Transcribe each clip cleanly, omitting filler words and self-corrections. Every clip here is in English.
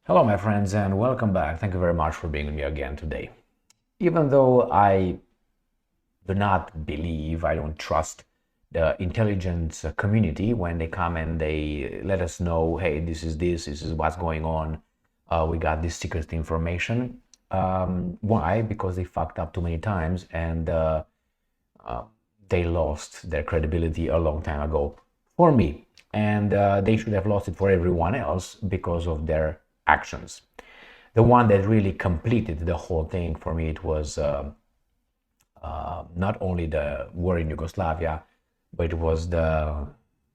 Hello, my friends, and welcome back. Thank you very much for being with me again today. Even though I do not believe, I don't trust the intelligence community when they come and they let us know, hey, this is what's going on. We got this secret information. Why? Because they fucked up too many times and they lost their credibility a long time ago for me. And they should have lost it for everyone else because of their actions. The one that really completed the whole thing for me, it was not only the war in Yugoslavia, but it was the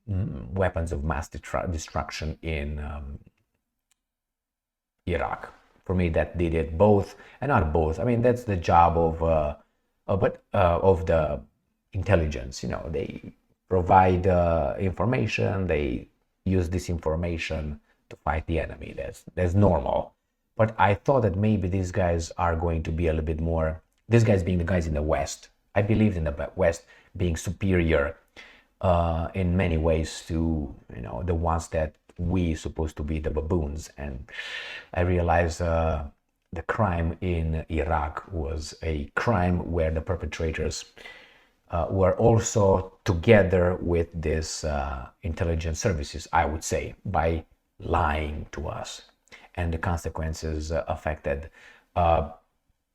weapons of mass destruction in Iraq. For me, that did it both, and not both. I mean, that's the job of the intelligence. You know, they provide information. They use this information to fight the enemy. That's normal. But I thought that maybe these guys are going to be a little bit more. These guys being the guys in the West. I believed in the West being superior in many ways to the ones that we supposed to be the baboons. And I realized the crime in Iraq was a crime where the perpetrators were also together with this intelligence services, I would say, by lying to us. And the consequences affected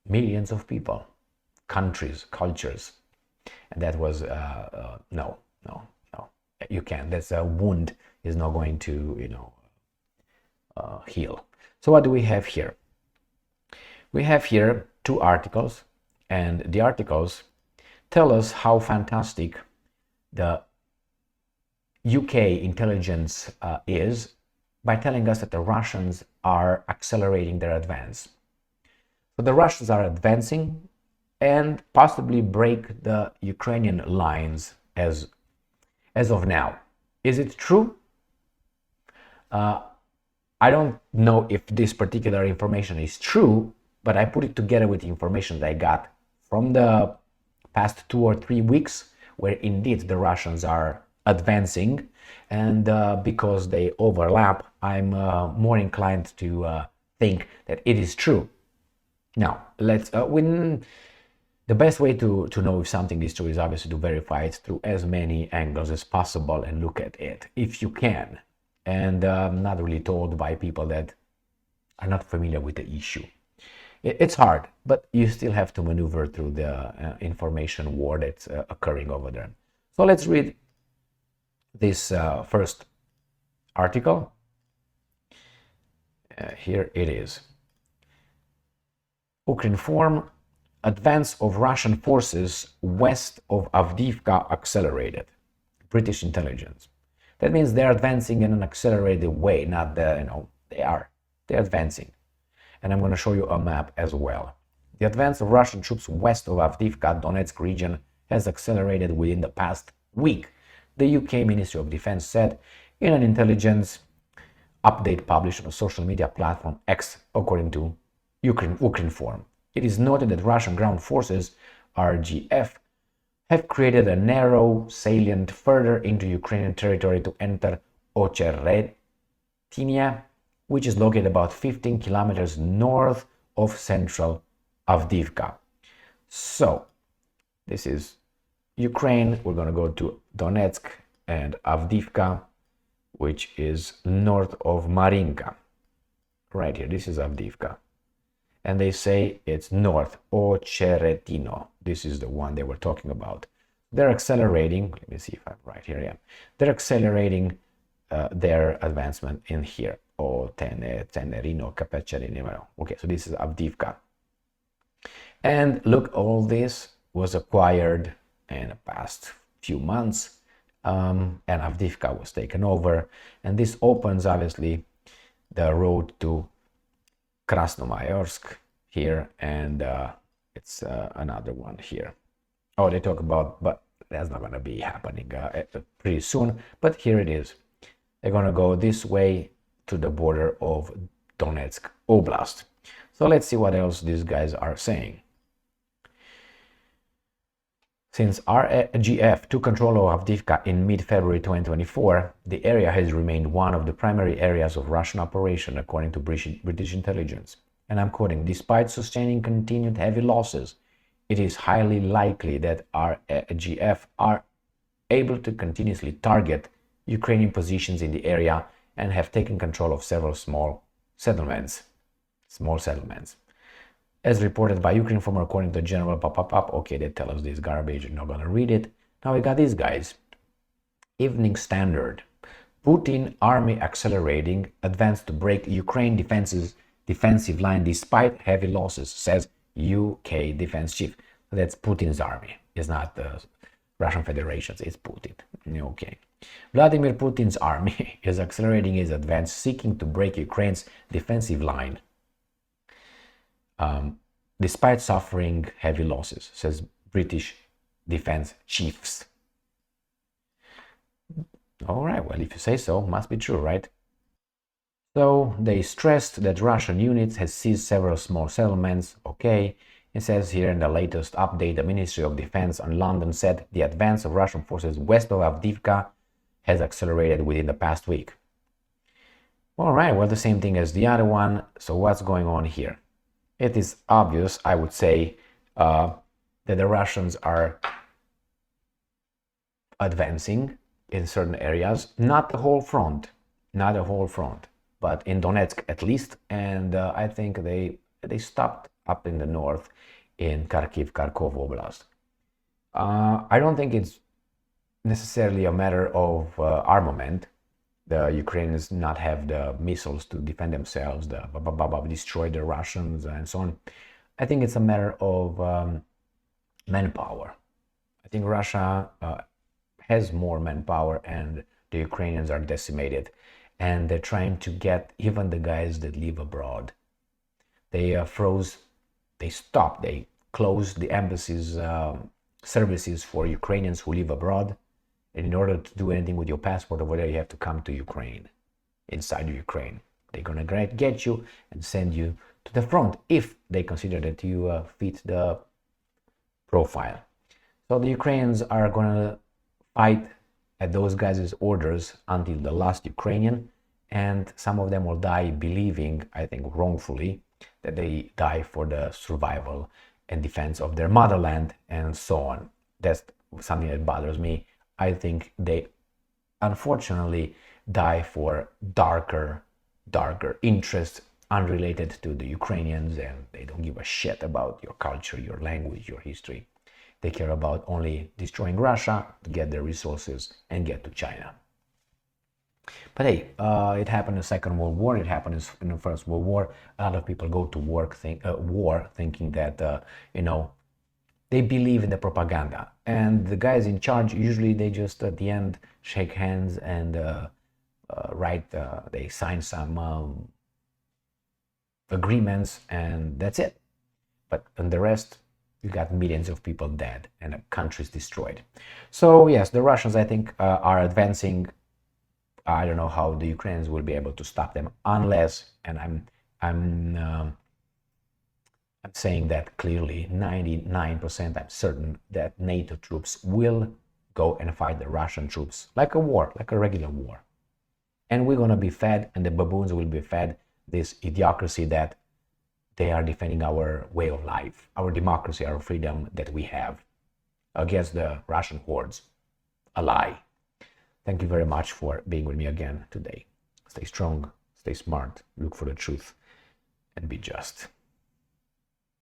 millions of people, countries, cultures. And that was, no, you can't. That's a wound is not going to, heal. So what do we have here? We have here two articles, and the articles tell us how fantastic the UK intelligence is by telling us that the Russians are accelerating their advance. So the Russians are advancing and possibly break the Ukrainian lines as of now. Is it true? I don't know if this particular information is true, but I put it together with the information that I got from the past 2 or 3 weeks, where indeed the Russians are advancing, and because they overlap, I'm more inclined to think that it is true. Now, let's the best way to know if something is true is obviously to verify it through as many angles as possible and look at it if you can, and not really told by people that are not familiar with the issue. It's hard, but you still have to maneuver through the information war that's occurring over there. So let's read this first article. Here it is. Ukrinform: advance of Russian forces west of Avdiivka accelerated. British intelligence. That means they're advancing in an accelerated way, not they're advancing. And I'm going to show you a map as well. The advance of Russian troops west of Avdiivka, Donetsk region has accelerated within the past week, the UK Ministry of Defense said in an intelligence update published on a social media platform X, according to Ukrinform. It is noted that Russian ground forces, RGF, have created a narrow salient further into Ukrainian territory to enter Ocheretinia, which is located about 15 kilometers north of central Avdiivka. So, this is Ukraine. We're going to go to Donetsk and Avdiivka, which is north of Marinka. Right here, this is Avdiivka. And they say it's north, Ocheretino. This is the one they were talking about. They're accelerating. Let me see if I'm right here. Yeah. They're accelerating their advancement in here. Tenerino, Capecerini. Okay, so this is Avdiivka. And look, all this was acquired in the past few months, and Avdiivka was taken over. And this opens, obviously, the road to Krasnomayorsk here, and it's another one here. Oh, they talk about, but that's not going to be happening pretty soon. But here it is. They're going to go this way to the border of Donetsk Oblast. So let's see what else these guys are saying. Since RGF took control of Avdiivka in mid-February 2024, the area has remained one of the primary areas of Russian operation, according to British intelligence. And I'm quoting, despite sustaining continued heavy losses, it is highly likely that RGF are able to continuously target Ukrainian positions in the area and have taken control of several small settlements. As reported by Ukraine former, according to General Okay, they tell us this garbage, I'm not gonna read it. Now we got these guys. Evening Standard. Putin army accelerating, advance to break Ukraine defensive line despite heavy losses, says UK defense chief. That's Putin's army. It's not the Russian Federation, it's Putin. Okay. Vladimir Putin's army is accelerating its advance, seeking to break Ukraine's defensive line. Despite suffering heavy losses, says British defense chiefs. All right, well, if you say so, must be true, right? So they stressed that Russian units has seized several small settlements. Okay, it says here in the latest update, the Ministry of Defense in London said the advance of Russian forces west of Avdiivka has accelerated within the past week. All right, well, the same thing as the other one. So what's going on here? It is obvious, I would say, that the Russians are advancing in certain areas, not the whole front, but in Donetsk at least, and I think they stopped up in the north in Kharkov Oblast. I don't think it's necessarily a matter of armament. The Ukrainians not have the missiles to defend themselves, destroy the Russians and so on. I think it's a matter of manpower. I think Russia has more manpower and the Ukrainians are decimated, and they're trying to get even the guys that live abroad. They closed the embassy's services for Ukrainians who live abroad. And in order to do anything with your passport over there, you have to come to Ukraine, inside Ukraine. They're going to get you and send you to the front if they consider that you fit the profile. So the Ukrainians are going to fight at those guys' orders until the last Ukrainian, and some of them will die believing, I think wrongfully, that they die for the survival and defense of their motherland and so on. That's something that bothers me. I think they unfortunately die for darker interests unrelated to the Ukrainians, and they don't give a shit about your culture, your language, your history. They care about only destroying Russia to get their resources and get to China. But hey, it happened in the Second World War, it happened in the First World War. A lot of people go to war thinking that, they believe in the propaganda, and the guys in charge usually they just at the end shake hands and they sign some agreements, and that's it. But and the rest, you got millions of people dead and countries destroyed. So yes, the Russians, I think, are advancing. I don't know how the Ukrainians will be able to stop them unless, and I'm saying that clearly, 99% I'm certain that NATO troops will go and fight the Russian troops like a war, like a regular war. And we're going to be fed, and the baboons will be fed this idiocracy that they are defending our way of life, our democracy, our freedom that we have against the Russian hordes. A lie. Thank you very much for being with me again today. Stay strong, stay smart, look for the truth, and be just.